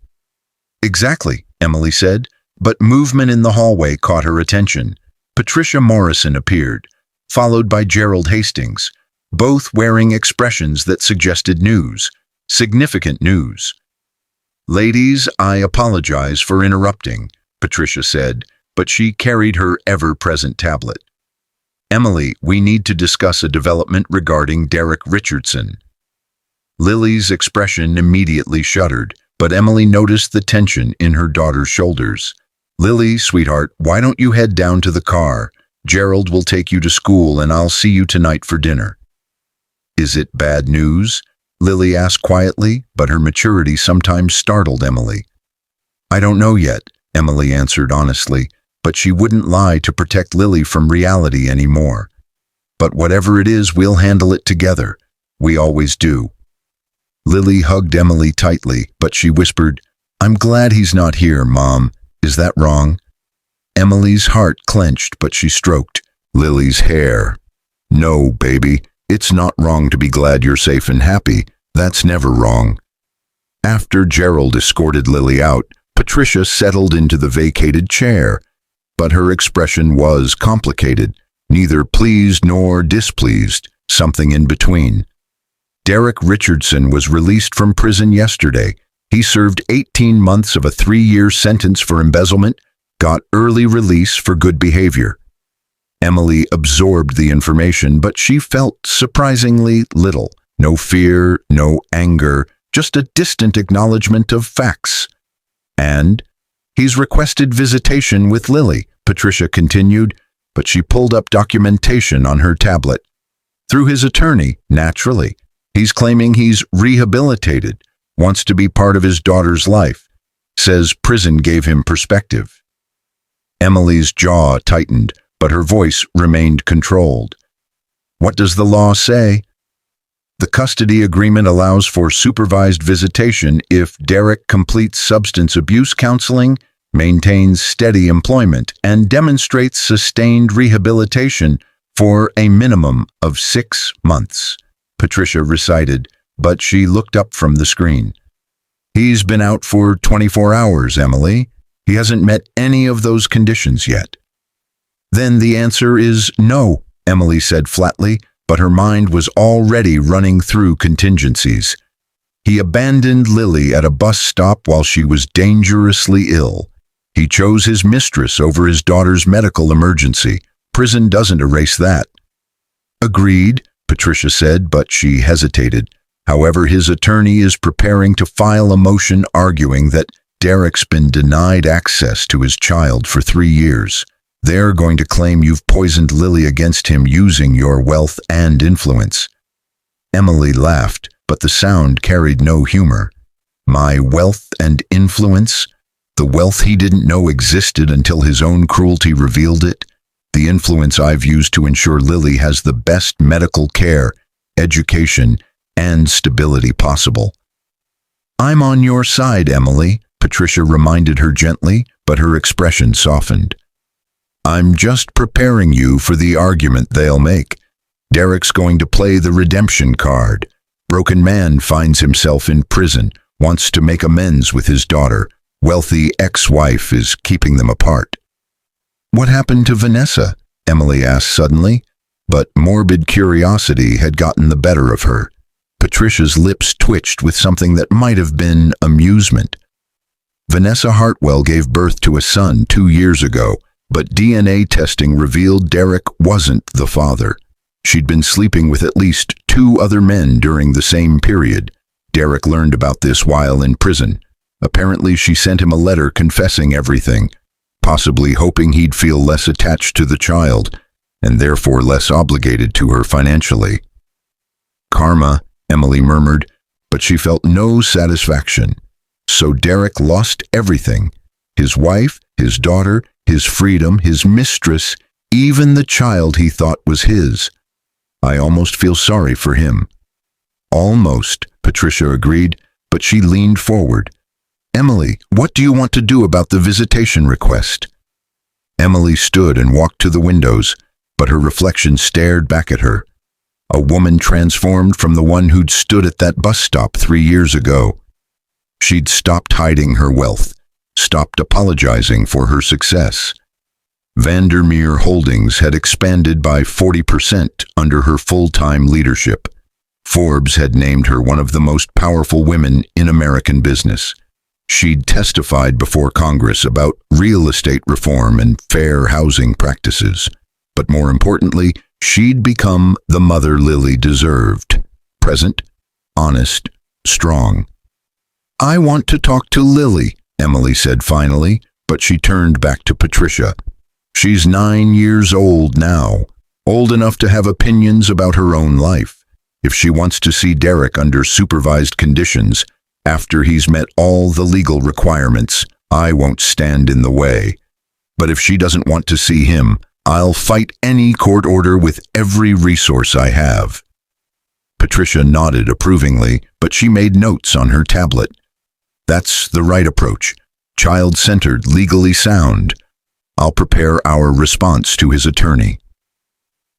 "Exactly," Emily said, but movement in the hallway caught her attention. Patricia Morrison appeared, followed by Gerald Hastings, both wearing expressions that suggested news, significant news. "Ladies, I apologize for interrupting," Patricia said, but she carried her ever-present tablet. "Emily, we need to discuss a development regarding Derek Richardson." Lily's expression immediately shuddered, but Emily noticed the tension in her daughter's shoulders. "Lily, sweetheart, why don't you head down to the car? Gerald will take you to school and I'll see you tonight for dinner." "Is it bad news?" Lily asked quietly, but her maturity sometimes startled Emily. "I don't know yet. Emily answered honestly, but she wouldn't lie to protect Lily from reality anymore. But whatever it is, we'll handle it together. We always do. Lily hugged Emily tightly, but she whispered, I'm glad he's not here, Mom. Is that wrong? Emily's heart clenched, but she stroked Lily's hair. No, baby, it's not wrong to be glad you're safe and happy. That's never wrong. After Gerald escorted Lily out, Patricia settled into the vacated chair, but her expression was complicated, neither pleased nor displeased, something in between. Derek Richardson was released from prison yesterday. He served 18 months of a 3-year sentence for embezzlement, got early release for good behavior. Emily absorbed the information, but she felt surprisingly little. No fear, no anger, just a distant acknowledgement of facts. And he's requested visitation with Lily, Patricia continued, but she pulled up documentation on her tablet. Through his attorney, naturally. He's claiming he's rehabilitated, wants to be part of his daughter's life, says prison gave him perspective. Emily's jaw tightened, but her voice remained controlled. What does the law say? The custody agreement allows for supervised visitation if Derek completes substance abuse counseling, maintains steady employment, and demonstrates sustained rehabilitation for a minimum of 6 months, Patricia recited, but she looked up from the screen. He's been out for 24 hours, Emily. He hasn't met any of those conditions yet. Then the answer is no, Emily said flatly, but her mind was already running through contingencies. He abandoned Lily at a bus stop while she was dangerously ill. He chose his mistress over his daughter's medical emergency. Prison doesn't erase that. Agreed, Patricia said, but she hesitated. However, his attorney is preparing to file a motion arguing that Derek's been denied access to his child for 3 years. They're going to claim you've poisoned Lily against him using your wealth and influence. Emily laughed, but the sound carried no humor. My wealth and influence? The wealth he didn't know existed until his own cruelty revealed it? The influence I've used to ensure Lily has the best medical care, education, and stability possible. I'm on your side, Emily, Patricia reminded her gently, but her expression softened. I'm just preparing you for the argument they'll make. Derek's going to play the redemption card. Broken man finds himself in prison, wants to make amends with his daughter. Wealthy ex-wife is keeping them apart. What happened to Vanessa? Emily asked suddenly, but morbid curiosity had gotten the better of her. Patricia's lips twitched with something that might have been amusement. Vanessa Hartwell gave birth to a son 2 years ago, but DNA testing revealed Derek wasn't the father. She'd been sleeping with at least 2 other men during the same period. Derek learned about this while in prison. Apparently, she sent him a letter confessing everything, possibly hoping he'd feel less attached to the child, and therefore less obligated to her financially. Karma, Emily murmured, but she felt no satisfaction. So Derek lost everything. His wife, his daughter, his freedom, his mistress, even the child he thought was his. I almost feel sorry for him. Almost, Patricia agreed, but she leaned forward. Emily, what do you want to do about the visitation request? Emily stood and walked to the windows, but her reflection stared back at her. A woman transformed from the one who'd stood at that bus stop 3 years ago. She'd stopped hiding her wealth, stopped apologizing for her success. Vandermeer Holdings had expanded by 40% under her full-time leadership. Forbes had named her one of the most powerful women in American business. She'd testified before Congress about real estate reform and fair housing practices. But more importantly, she'd become the mother Lily deserved. Present, honest, strong. I want to talk to Lily, Emily said finally, but she turned back to Patricia. She's 9 years old now, old enough to have opinions about her own life. If she wants to see Derek under supervised conditions, after he's met all the legal requirements, I won't stand in the way. But if she doesn't want to see him, I'll fight any court order with every resource I have." Patricia nodded approvingly, but she made notes on her tablet. "That's the right approach. Child-centered, legally sound. I'll prepare our response to his attorney."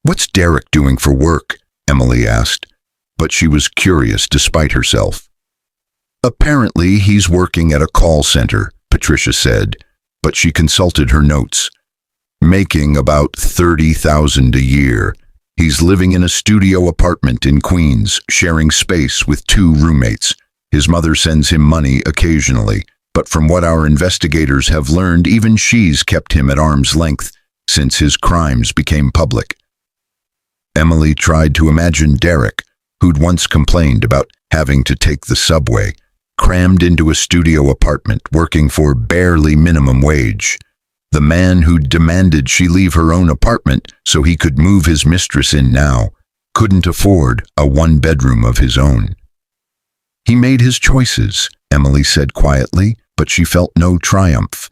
"What's Derek doing for work?" Emily asked, but she was curious despite herself. "Apparently he's working at a call center," Patricia said, but she consulted her notes. "Making about $30,000 a year. He's living in a studio apartment in Queens, sharing space with 2 roommates. His mother sends him money occasionally, but from what our investigators have learned, even she's kept him at arm's length since his crimes became public." Emily tried to imagine Derek, who'd once complained about having to take the subway, crammed into a studio apartment working for barely minimum wage. The man who demanded she leave her own apartment so he could move his mistress in now couldn't afford a 1-bedroom of his own. "He made his choices," Emily said quietly, but she felt no triumph.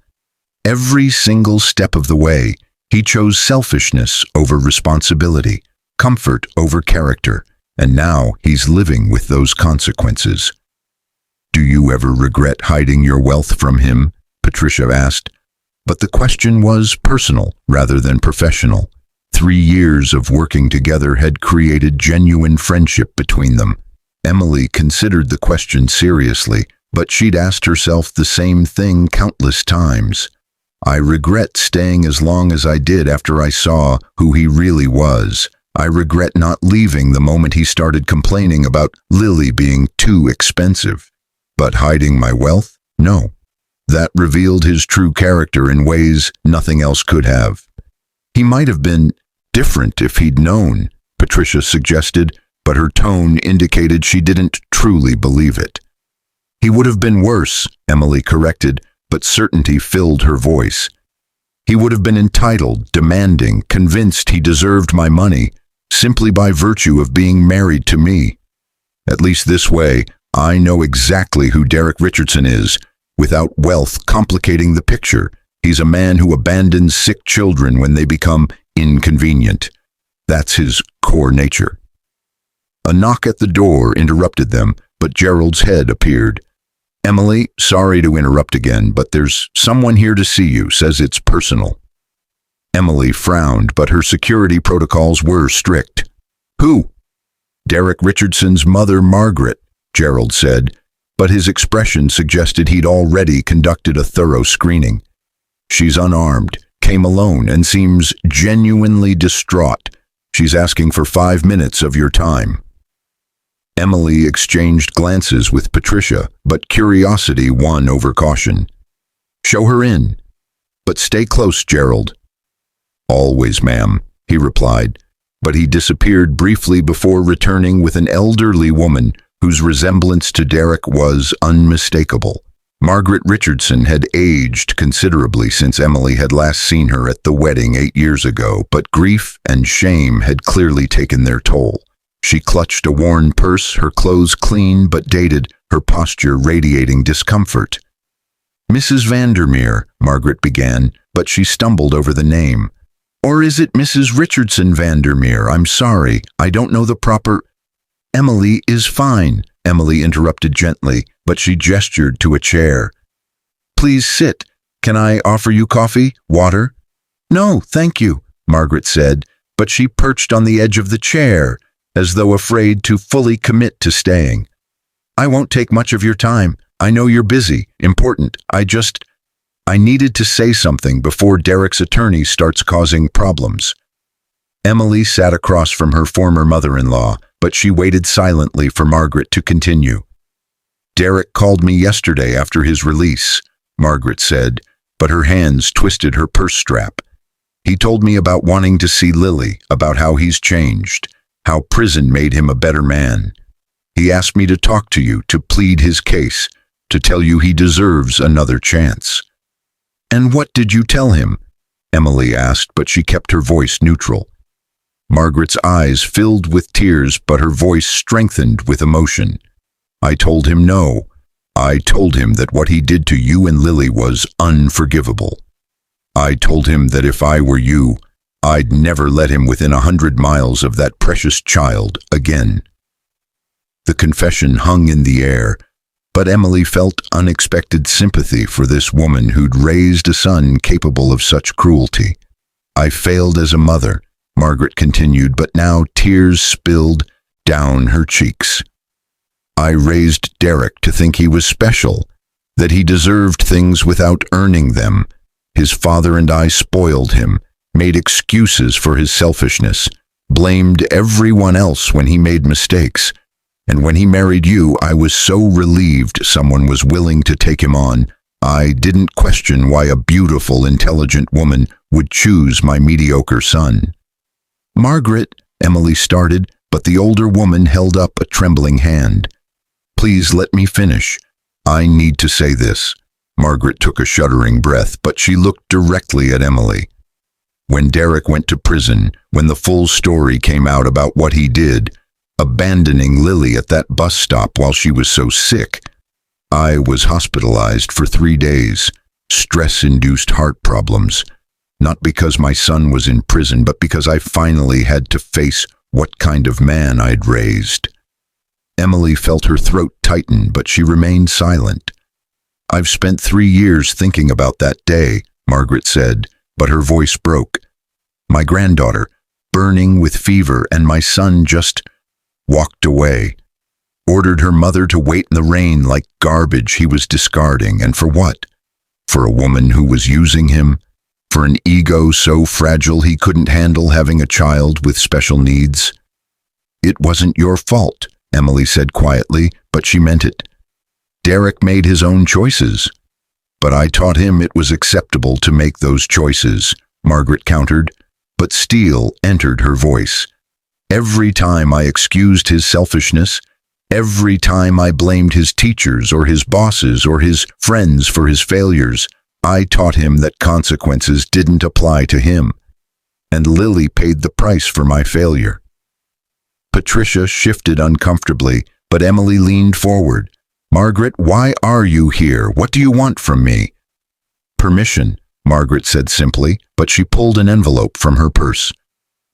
Every single step of the way, he chose selfishness over responsibility, comfort over character, and now he's living with those consequences. "Do you ever regret hiding your wealth from him?" Patricia asked. But the question was personal rather than professional. 3 years of working together had created genuine friendship between them. Emily considered the question seriously, but she'd asked herself the same thing countless times. "I regret staying as long as I did after I saw who he really was. I regret not leaving the moment he started complaining about Lily being too expensive. But hiding my wealth? No. That revealed his true character in ways nothing else could have." "He might have been different if he'd known," Patricia suggested, but her tone indicated she didn't truly believe it. "He would have been worse," Emily corrected, but certainty filled her voice. "He would have been entitled, demanding, convinced he deserved my money, simply by virtue of being married to me. At least this way, I know exactly who Derek Richardson is, without wealth complicating the picture. He's a man who abandons sick children when they become inconvenient. That's his core nature." A knock at the door interrupted them, but Gerald's head appeared. "Emily, sorry to interrupt again, but there's someone here to see you, says it's personal." Emily frowned, but her security protocols were strict. "Who?" "Derek Richardson's mother, Margaret," Gerald said, but his expression suggested he'd already conducted a thorough screening. "She's unarmed, came alone, and seems genuinely distraught. She's asking for 5 minutes of your time." Emily exchanged glances with Patricia, but curiosity won over caution. "Show her in. But stay close, Gerald." "Always, ma'am," he replied, but he disappeared briefly before returning with an elderly woman whose resemblance to Derek was unmistakable. Margaret Richardson had aged considerably since Emily had last seen her at the wedding 8 years ago, but grief and shame had clearly taken their toll. She clutched a worn purse, her clothes clean but dated, her posture radiating discomfort. "Mrs. Vandermeer," Margaret began, but she stumbled over the name. "Or is it Mrs. Richardson Vandermeer? I'm sorry, I don't know the proper—" "Emily is fine," Emily interrupted gently, but she gestured to a chair. "Please sit. Can I offer you coffee? Water?" "No, thank you," Margaret said, but she perched on the edge of the chair, as though afraid to fully commit to staying. "I won't take much of your time. I know you're busy, important. I needed to say something before Derek's attorney starts causing problems." Emily sat across from her former mother-in-law, but she waited silently for Margaret to continue. "Derek called me yesterday after his release," Margaret said, but her hands twisted her purse strap. "He told me about wanting to see Lily, about how he's changed, how prison made him a better man. He asked me to talk to you, to plead his case, to tell you he deserves another chance." "And what did you tell him?" Emily asked, but she kept her voice neutral. Margaret's eyes filled with tears, but her voice strengthened with emotion. "I told him no. I told him that what he did to you and Lily was unforgivable. I told him that if I were you, I'd never let him within 100 miles of that precious child again. The confession hung in the air, but Emily felt unexpected sympathy for this woman who'd raised a son capable of such cruelty. I failed as a mother, Margaret continued, but now tears spilled down her cheeks. I raised Derek to think he was special, that he deserved things without earning them. His father and I spoiled him, made excuses for his selfishness, blamed everyone else when he made mistakes. And when he married you, I was so relieved someone was willing to take him on. I didn't question why a beautiful, intelligent woman would choose my mediocre son. Margaret, Emily started, but the older woman held up a trembling hand. Please let me finish. I need to say this. Margaret took a shuddering breath, but she looked directly at Emily. When Derek went to prison, when the full story came out about what he did, abandoning Lily at that bus stop while she was so sick, I was hospitalized for 3 days, stress-induced heart problems, not because my son was in prison, but because I finally had to face what kind of man I'd raised. Emily felt her throat tighten, but she remained silent. I've spent 3 years thinking about that day, Margaret said, but her voice broke. My granddaughter, burning with fever, and my son just walked away, ordered her mother to wait in the rain like garbage he was discarding. And for what? For a woman who was using him? For an ego so fragile he couldn't handle having a child with special needs? It wasn't your fault, Emily said quietly, but she meant it. Derek made his own choices. But I taught him it was acceptable to make those choices, Margaret countered, but steel entered her voice. Every time I excused his selfishness, every time I blamed his teachers or his bosses or his friends for his failures, I taught him that consequences didn't apply to him. And Lily paid the price for my failure. Patricia shifted uncomfortably, but Emily leaned forward. Margaret, why are you here? What do you want from me? Permission, Margaret said simply, but she pulled an envelope from her purse.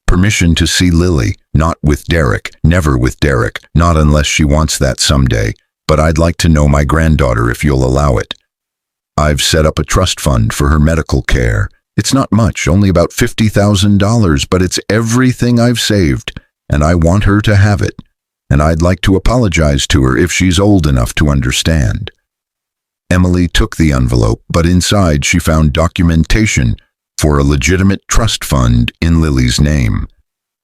Permission to see Lily, not with Derek, never with Derek, not unless she wants that someday, but I'd like to know my granddaughter if you'll allow it. I've set up a trust fund for her medical care. It's not much, only about $50,000, but it's everything I've saved, and I want her to have it. And I'd like to apologize to her if she's old enough to understand. Emily took the envelope, but inside she found documentation for a legitimate trust fund in Lily's name,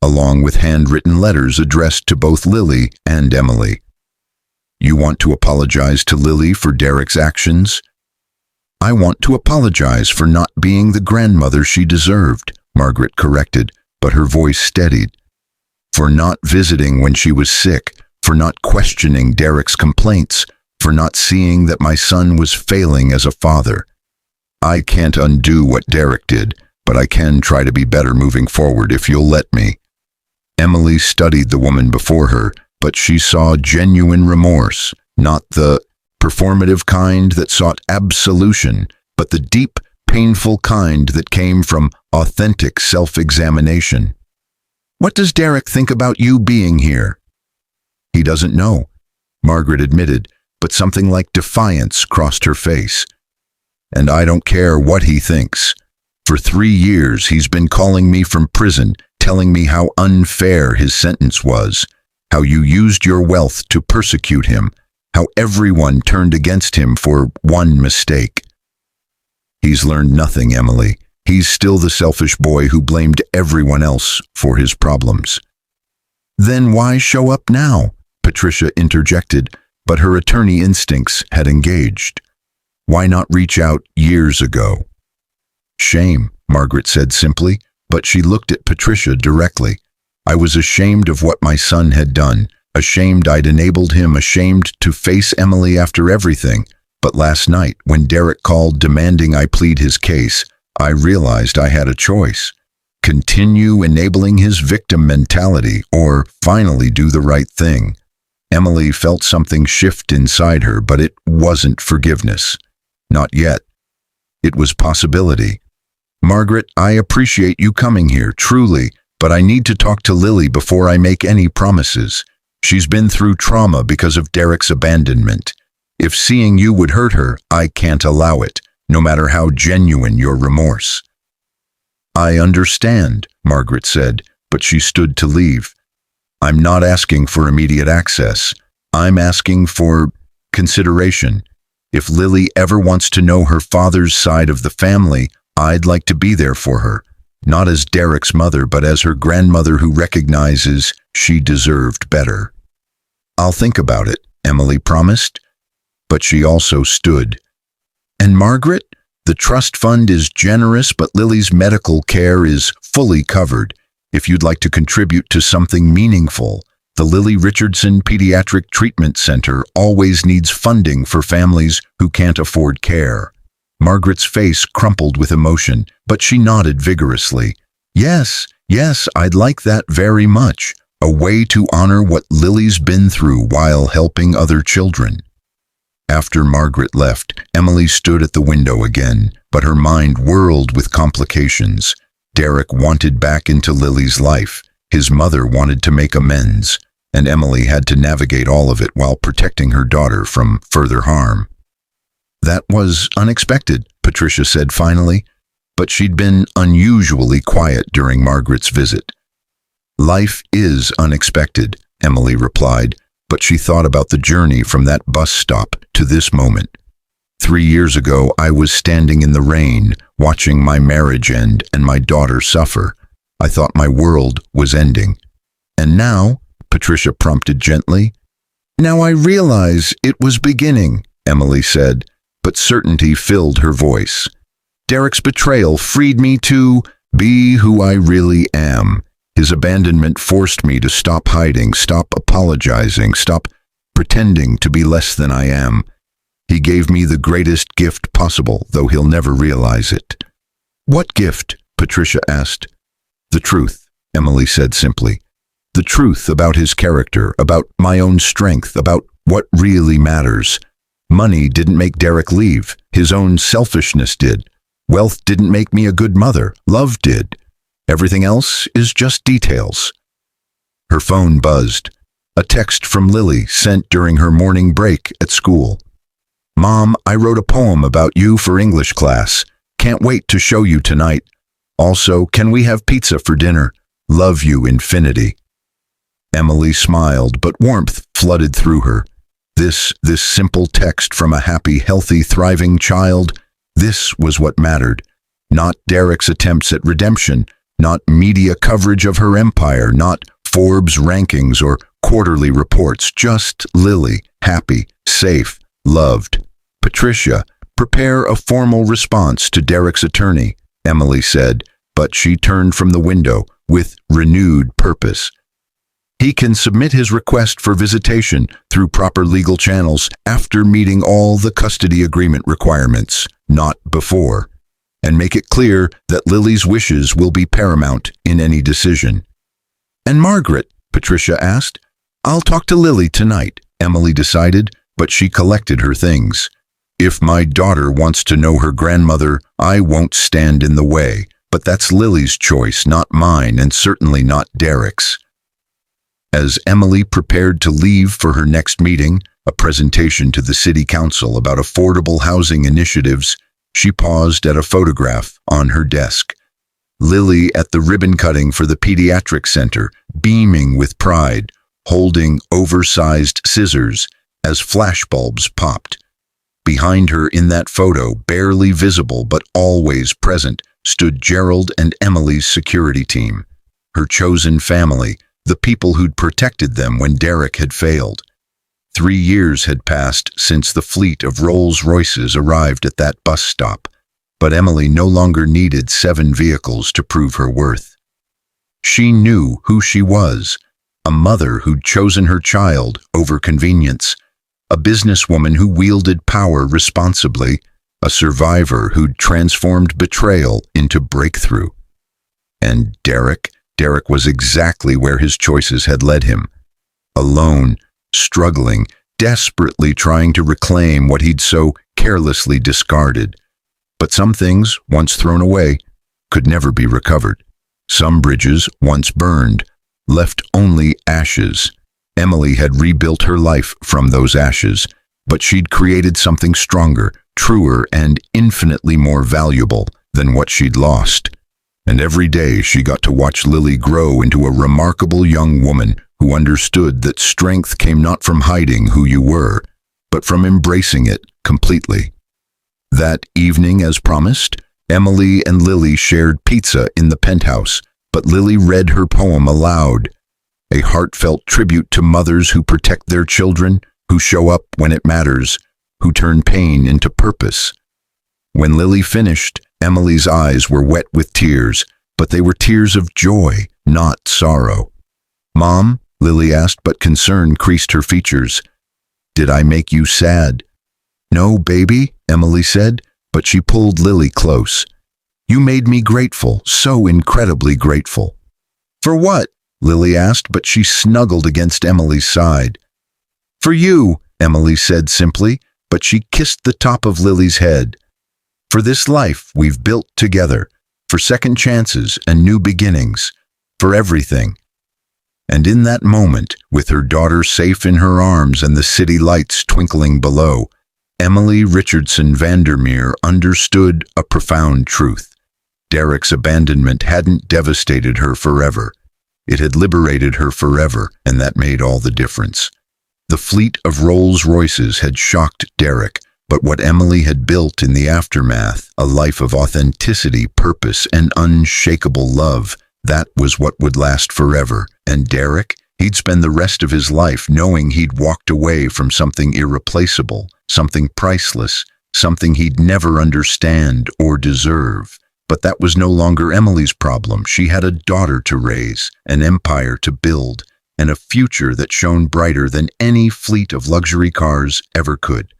along with handwritten letters addressed to both Lily and Emily. You want to apologize to Lily for Derek's actions? I want to apologize for not being the grandmother she deserved, Margaret corrected, but her voice steadied. For not visiting when she was sick, for not questioning Derek's complaints, for not seeing that my son was failing as a father. I can't undo what Derek did, but I can try to be better moving forward if you'll let me. Emily studied the woman before her, but she saw genuine remorse, not the performative kind that sought absolution, but the deep, painful kind that came from authentic self-examination. What does Derek think about you being here? He doesn't know, Margaret admitted, but something like defiance crossed her face. And I don't care what he thinks. For 3 years he's been calling me from prison, telling me how unfair his sentence was, how you used your wealth to persecute him, how everyone turned against him for one mistake. He's learned nothing, Emily. He's still the selfish boy who blamed everyone else for his problems. Then why show up now? Patricia interjected, but her attorney instincts had engaged. Why not reach out years ago? Shame, Margaret said simply, but she looked at Patricia directly. I was ashamed of what my son had done, ashamed I'd enabled him, ashamed to face Emily after everything. But last night, when Derek called demanding I plead his case, I realized I had a choice. Continue enabling his victim mentality or finally do the right thing. Emily felt something shift inside her, but it wasn't forgiveness. Not yet. It was possibility. "Margaret, I appreciate you coming here, truly, but I need to talk to Lily before I make any promises. She's been through trauma because of Derek's abandonment. If seeing you would hurt her, I can't allow it, no matter how genuine your remorse." "I understand," Margaret said, but she stood to leave. "I'm not asking for immediate access. I'm asking for consideration. If Lily ever wants to know her father's side of the family, I'd like to be there for her, not as Derek's mother, but as her grandmother who recognizes she deserved better." "I'll think about it," Emily promised, but she also stood. "And Margaret, the trust fund is generous, but Lily's medical care is fully covered. If you'd like to contribute to something meaningful, the Lily Richardson Pediatric Treatment Center always needs funding for families who can't afford care." Margaret's face crumpled with emotion, but she nodded vigorously. Yes, I'd like that very much. A way to honor what Lily's been through while helping other children." After Margaret left, Emily stood at the window again, but her mind whirled with complications. Derek wanted back into Lily's life. His mother wanted to make amends, and Emily had to navigate all of it while protecting her daughter from further harm. "That was unexpected," Patricia said finally, but she'd been unusually quiet during Margaret's visit. "Life is unexpected," Emily replied, but she thought about the journey from that bus stop to this moment. 3 years ago, I was standing in the rain, watching my marriage end and my daughter suffer. I thought my world was ending. "And now," Patricia prompted gently. "Now I realize it was beginning," Emily said, but certainty filled her voice. "Derek's betrayal freed me to be who I really am. His abandonment forced me to stop hiding, stop apologizing, stop pretending to be less than I am. He gave me the greatest gift possible, though he'll never realize it." "What gift?" Patricia asked. "The truth," Emily said simply. "The truth about his character, about my own strength, about what really matters. Money didn't make Derek leave. His own selfishness did. Wealth didn't make me a good mother. Love did. Everything else is just details." Her phone buzzed. A text from Lily sent during her morning break at school. "Mom, I wrote a poem about you for English class. Can't wait to show you tonight. Also, can we have pizza for dinner? Love you, infinity." Emily smiled, but warmth flooded through her. This simple text from a happy, healthy, thriving child, this was what mattered. Not Derek's attempts at redemption, not media coverage of her empire, not Forbes rankings or quarterly reports, just Lily, happy, safe, loved. "Patricia, prepare a formal response to Derek's attorney," Emily said, but she turned from the window with renewed purpose. "He can submit his request for visitation through proper legal channels after meeting all the custody agreement requirements, not before. And make it clear that Lily's wishes will be paramount in any decision." "And Margaret?" Patricia asked. "I'll talk to Lily tonight," Emily decided, but she collected her things. "If my daughter wants to know her grandmother, I won't stand in the way, but that's Lily's choice, not mine, and certainly not Derek's." As Emily prepared to leave for her next meeting, a presentation to the City Council about affordable housing initiatives, she paused at a photograph on her desk. Lily at the ribbon cutting for the pediatric center, beaming with pride, holding oversized scissors as flashbulbs popped. Behind her in that photo, barely visible but always present, stood Gerald and Emily's security team, her chosen family, the people who'd protected them when Derek had failed. 3 years had passed since the fleet of Royces arrived at that bus stop, but Emily no longer needed 7 vehicles to prove her worth. She knew who she was, a mother who'd chosen her child over convenience, a businesswoman who wielded power responsibly, a survivor who'd transformed betrayal into breakthrough. And Derek was exactly where his choices had led him. Alone, struggling, desperately trying to reclaim what he'd so carelessly discarded. But some things, once thrown away, could never be recovered. Some bridges, once burned, left only ashes. Emily had rebuilt her life from those ashes, but she'd created something stronger, truer, and infinitely more valuable than what she'd lost. And every day she got to watch Lily grow into a remarkable young woman who understood that strength came not from hiding who you were, but from embracing it completely. That evening, as promised, Emily and Lily shared pizza in the penthouse, but Lily read her poem aloud, a heartfelt tribute to mothers who protect their children, who show up when it matters, who turn pain into purpose. When Lily finished, Emily's eyes were wet with tears, but they were tears of joy, not sorrow. "Mom," Lily asked, but concern creased her features. "Did I make you sad?" "No, baby," Emily said, but she pulled Lily close. "You made me grateful, so incredibly grateful." "For what?" Lily asked, but she snuggled against Emily's side. "For you," Emily said simply, but she kissed the top of Lily's head. "For this life we've built together, for second chances and new beginnings, for everything." And in that moment, with her daughter safe in her arms and the city lights twinkling below, Emily Richardson Vandermeer understood a profound truth. Derek's abandonment hadn't devastated her forever. It had liberated her forever, and that made all the difference. The fleet of Royces had shocked Derek, but what Emily had built in the aftermath, a life of authenticity, purpose, and unshakable love, that was what would last forever. And Derek, he'd spend the rest of his life knowing he'd walked away from something irreplaceable, something priceless, something he'd never understand or deserve. But that was no longer Emily's problem. She had a daughter to raise, an empire to build, and a future that shone brighter than any fleet of luxury cars ever could.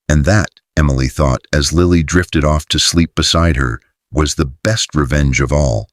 And that, Emily thought, as Lily drifted off to sleep beside her, was the best revenge of all.